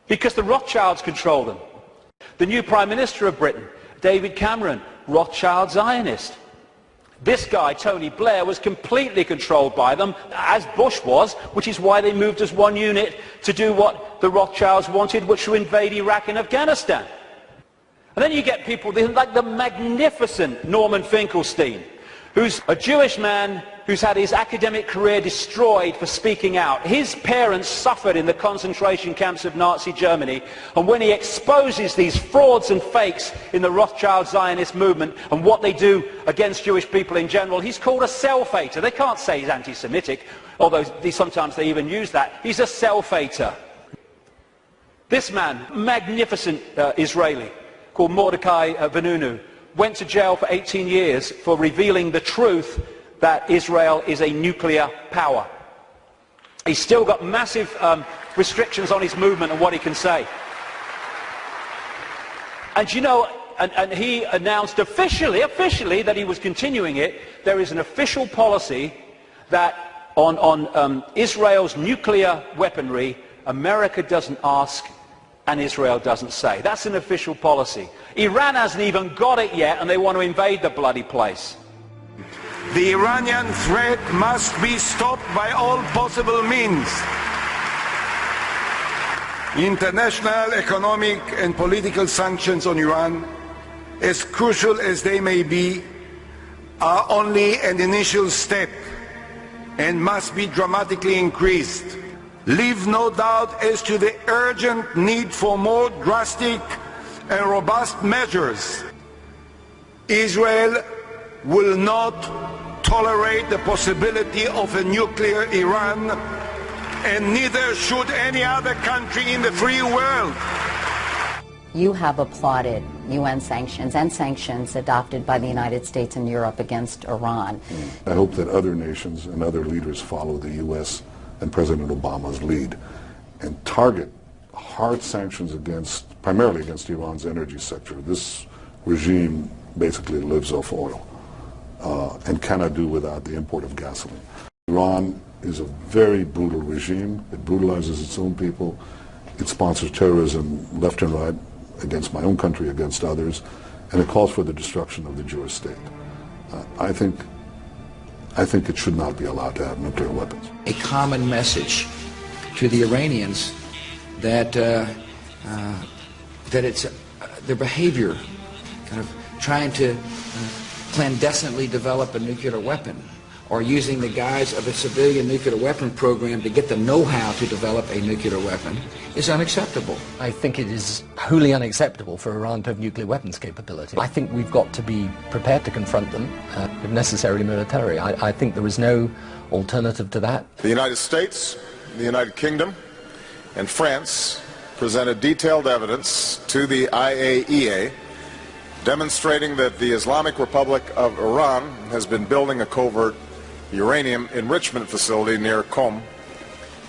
because the Rothschilds control them. The new Prime Minister of Britain, David Cameron, Rothschild Zionist. This guy, Tony Blair, was completely controlled by them, as Bush was, which is why they moved as one unit to do what the Rothschilds wanted, which was to invade Iraq and Afghanistan. And then you get people like the magnificent Norman Finkelstein, who's a Jewish man who's had his academic career destroyed for speaking out. His parents suffered in the concentration camps of Nazi Germany, and when he exposes these frauds and fakes in the Rothschild Zionist movement and what they do against Jewish people in general, he's called a self-hater. They can't say he's anti-Semitic, although sometimes they even use that. He's a self-hater. This man, magnificent Israeli, called Mordecai Vanunu, went to jail for 18 years for revealing the truth that Israel is a nuclear power. He's still got massive restrictions on his movement and what he can say. And you know, and he announced officially that he was continuing it. There is an official policy that on Israel's nuclear weaponry, America doesn't ask and Israel doesn't say. That's an official policy. Iran hasn't even got it yet, and they want to invade the bloody place. The Iranian threat must be stopped by all possible means. International economic and political sanctions on Iran, as crucial as they may be, are only an initial step and must be dramatically increased. Leave no doubt as to the urgent need for more drastic and robust measures. Israel will not tolerate the possibility of a nuclear Iran, and neither should any other country in the free world. You have applauded UN sanctions and sanctions adopted by the United States and Europe against Iran. I hope that other nations and other leaders follow the U.S. and President Obama's lead and target hard sanctions primarily against Iran's energy sector. This regime basically lives off oil and cannot do without the import of gasoline. Iran is a very brutal regime. It brutalizes its own people. It sponsors terrorism left and right against my own country, against others, and it calls for the destruction of the Jewish state. I think it should not be allowed to have nuclear weapons. A common message to the Iranians that it's their behavior, kind of trying to clandestinely develop a nuclear weapon, or using the guise of a civilian nuclear weapon program to get the know-how to develop a nuclear weapon, is unacceptable. I think it is wholly unacceptable for Iran to have nuclear weapons capability. I think we've got to be prepared to confront them, if necessary militarily. I think there is no alternative to that. The United States, the United Kingdom, and France presented detailed evidence to the IAEA demonstrating that the Islamic Republic of Iran has been building a covert uranium enrichment facility near Qom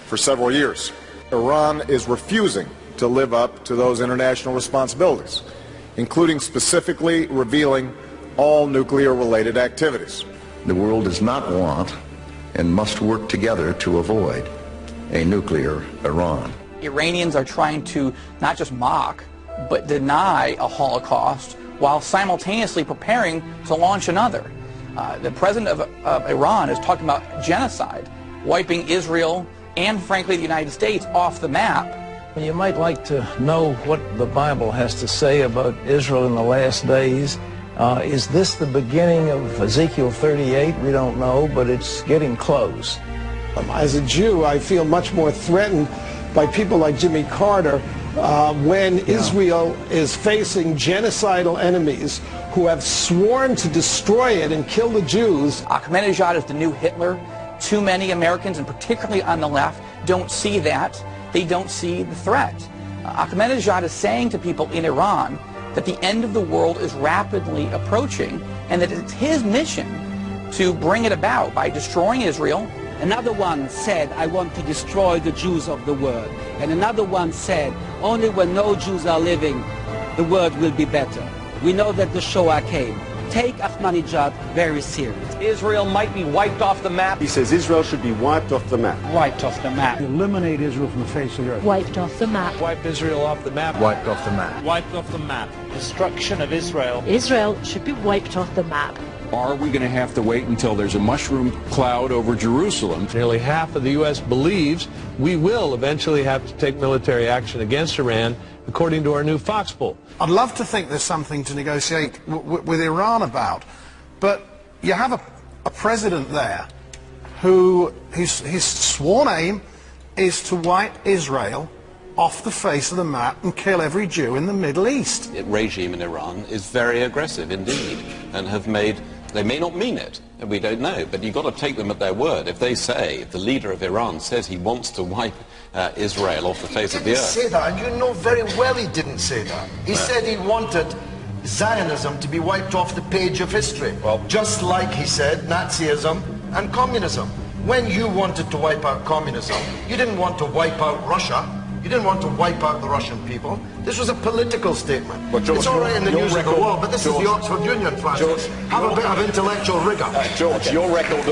for several years. Iran is refusing to live up to those international responsibilities, including specifically revealing all nuclear-related activities. The world does not want and must work together to avoid a nuclear Iran. Iranians are trying to not just mock, but deny a Holocaust while simultaneously preparing to launch another. The president of Iran is talking about genocide, wiping Israel and, frankly, the United States off the map. You might like to know what the Bible has to say about Israel in the last days. Is this the beginning of Ezekiel 38? We don't know, but it's getting close. As a Jew, I feel much more threatened by people like Jimmy Carter when Israel is facing genocidal enemies who have sworn to destroy it and kill the Jews. Ahmadinejad is the new Hitler. Too many Americans, and particularly on the left, don't see that. They don't see the threat. Ahmadinejad is saying to people in Iran that the end of the world is rapidly approaching, and that it's his mission to bring it about by destroying Israel. Another one said, I want to destroy the Jews of the world. And another one said, only when no Jews are living, the world will be better. We know that the Shoah came. take Ahmadinejad very seriously. Israel might be wiped off the map. He says Israel should be wiped off the map. Wiped off the map. Eliminate Israel from the face of the earth. Wiped off the map. Wipe Israel off the map. Wiped off the map. Wiped off the map. Destruction of Israel. Israel should be wiped off the map. Are we going to have to wait until there's a mushroom cloud over Jerusalem? Nearly half of the U.S. believes we will eventually have to take military action against Iran, according to our new Fox poll. I'd love to think there's something to negotiate with Iran about, but you have a president there who his sworn aim is to wipe Israel off the face of the map and kill every Jew in the Middle East. The regime in Iran is very aggressive indeed, and have made, they may not mean it, and we don't know, but you've got to take them at their word. If they say, if the leader of Iran says he wants to wipe Israel off the face of the earth. He didn't say that, and you know very well he didn't say that. He said he wanted Zionism to be wiped off the page of history, just like he said Nazism and communism. When you wanted to wipe out communism, you didn't want to wipe out Russia. You didn't want to wipe out the Russian people. This was a political statement. But George, it's all right in the news of the world, but this is the Oxford Union, Francis. Have a bit of intellectual rigour. George, okay. your record of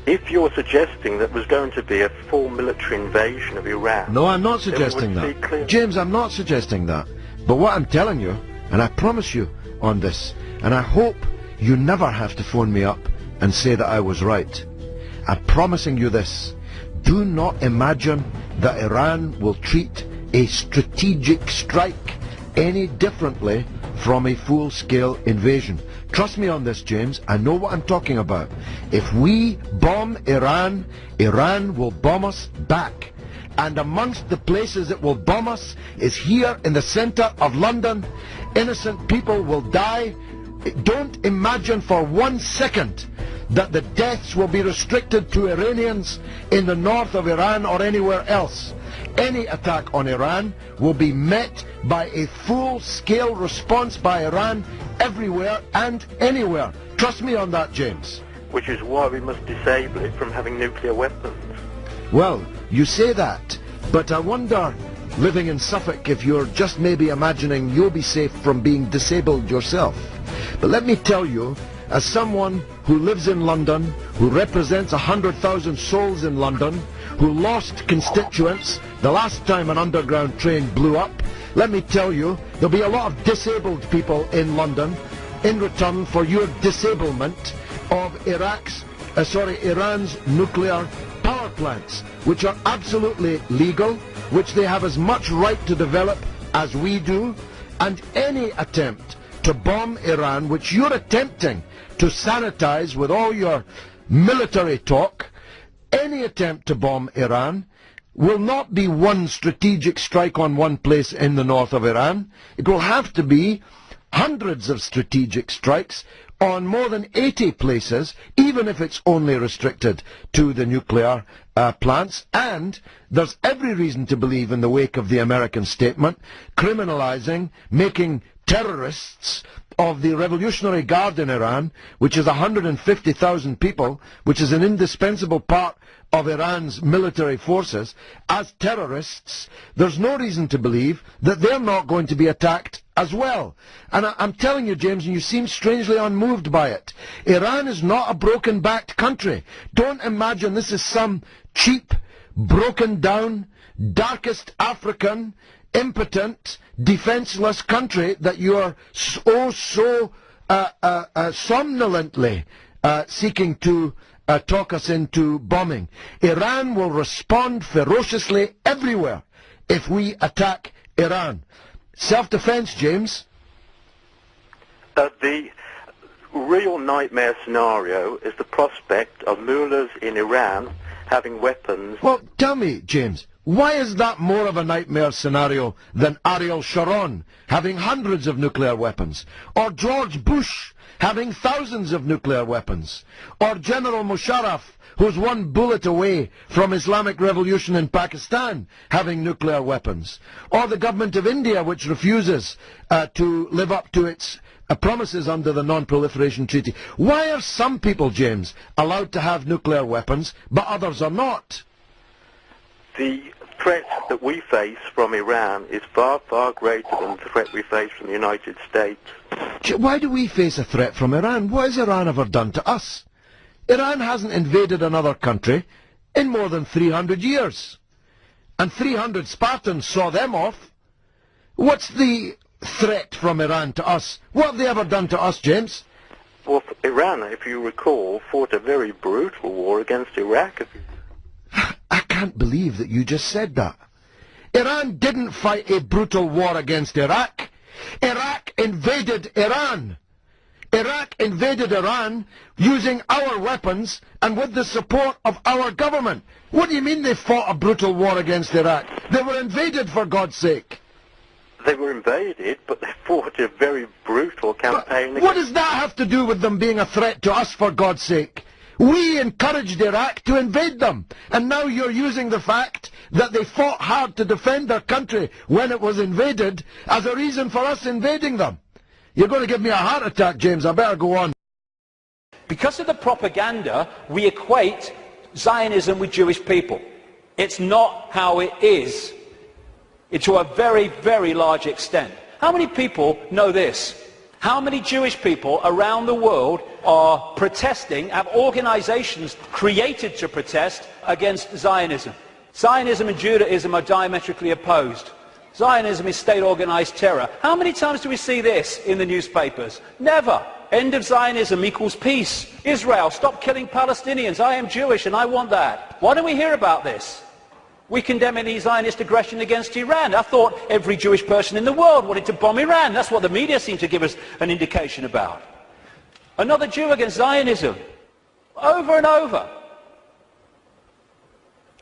If you're suggesting that there's going to be a full military invasion of Iran... No, I'm not suggesting that. James, I'm not suggesting that. But what I'm telling you, and I promise you on this, and I hope you never have to phone me up and say that I was right. I'm promising you this. Do not imagine that Iran will treat a strategic strike any differently from a full-scale invasion. Trust me on this, James. I know what I'm talking about. If we bomb Iran, Iran will bomb us back. And amongst the places it will bomb us is here in the center of London. Innocent people will die. Don't imagine for 1 second that the deaths will be restricted to Iranians in the north of Iran or anywhere else. Any attack on Iran will be met by a full-scale response by Iran everywhere and anywhere. Trust me on that, James. Which is why we must disable it from having nuclear weapons. Well, you say that, but I wonder, living in Suffolk, if you're just maybe imagining you'll be safe from being disabled yourself. But let me tell you, as someone who lives in London, who represents 100,000 souls in London, who lost constituents the last time an underground train blew up, let me tell you, there'll be a lot of disabled people in London in return for your disablement of Iran's nuclear power plants, which are absolutely legal, which they have as much right to develop as we do, and any attempt to bomb Iran, which you're attempting to sanitize with all your military talk, any attempt to bomb Iran will not be one strategic strike on one place in the north of Iran. It will have to be hundreds of strategic strikes on more than 80 places, even if it's only restricted to the nuclear plants. And there's every reason to believe, in the wake of the American statement, criminalizing, making terrorists of the Revolutionary Guard in Iran, which is 150,000 people, which is an indispensable part of Iran's military forces, as terrorists. There's no reason to believe that they're not going to be attacked as well. And I'm telling you, James, and you seem strangely unmoved by it, Iran is not a broken-backed country. Don't imagine this is some cheap, broken-down, darkest African, impotent, defenseless country that you are so somnolently seeking to talk us into bombing. Iran will respond ferociously everywhere if we attack Iran. Self-defense, James? The real nightmare scenario is the prospect of mullahs in Iran having weapons. Well, tell me, James, why is that more of a nightmare scenario than Ariel Sharon having hundreds of nuclear weapons? Or George Bush having thousands of nuclear weapons? Or General Musharraf, who's one bullet away from Islamic revolution in Pakistan, having nuclear weapons? Or the government of India, which refuses to live up to its promises under the Non-Proliferation Treaty? Why are some people, James, allowed to have nuclear weapons, but others are not? The threat that we face from Iran is far, far greater than the threat we face from the United States. Why do we face a threat from Iran? What has Iran ever done to us? Iran hasn't invaded another country in more than 300 years. And 300 Spartans saw them off. What's the threat from Iran to us? What have they ever done to us, James? Well, Iran, if you recall, fought a very brutal war against Iraq. I can't believe that you just said that. Iran didn't fight a brutal war against Iraq. Iraq invaded Iran. Iraq invaded Iran using our weapons and with the support of our government. What do you mean they fought a brutal war against Iraq? They were invaded, for God's sake. They were invaded, but they fought a very brutal campaign. What does that have to do with them being a threat to us, for God's sake? We encouraged Iraq to invade them, and now you're using the fact that they fought hard to defend their country when it was invaded as a reason for us invading them. You're going to give me a heart attack, James. I better go on. Because of the propaganda, we equate Zionism with Jewish people. It's not how it is. It's to a very, very large extent. How many people know this? How many Jewish people around the world are protesting, have organizations created to protest against Zionism? Zionism and Judaism are diametrically opposed. Zionism is state-organized terror. How many times do we see this in the newspapers? Never. End of Zionism equals peace. Israel, stop killing Palestinians. I am Jewish and I want that. Why don't we hear about this? We condemn any Zionist aggression against Iran. I thought every Jewish person in the world wanted to bomb Iran. That's what the media seem to give us an indication about. Another Jew against Zionism. Over and over.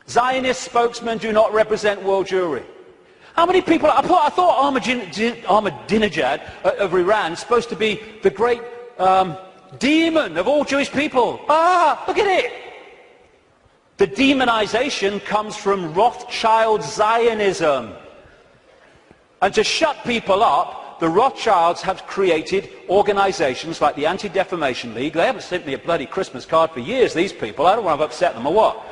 Zionist spokesmen do not represent world Jewry. How many people, I thought Ahmadinejad of Iran is supposed to be the great demon of all Jewish people. Ah, look at it. The demonization comes from Rothschild Zionism. And to shut people up, the Rothschilds have created organizations like the Anti-Defamation League. They haven't sent me a bloody Christmas card for years, these people. I don't want to upset them or what.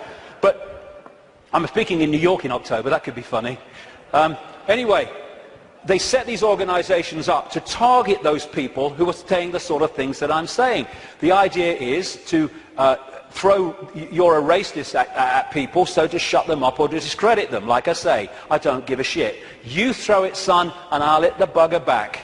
But I'm speaking in New York in October. That could be funny. Anyway, they set these organizations up to target those people who are saying the sort of things that I'm saying. The idea is to throw you're a racist at people, so to shut them up or to discredit them. Like I say, I don't give a shit. You throw it, son, and I'll hit the bugger back.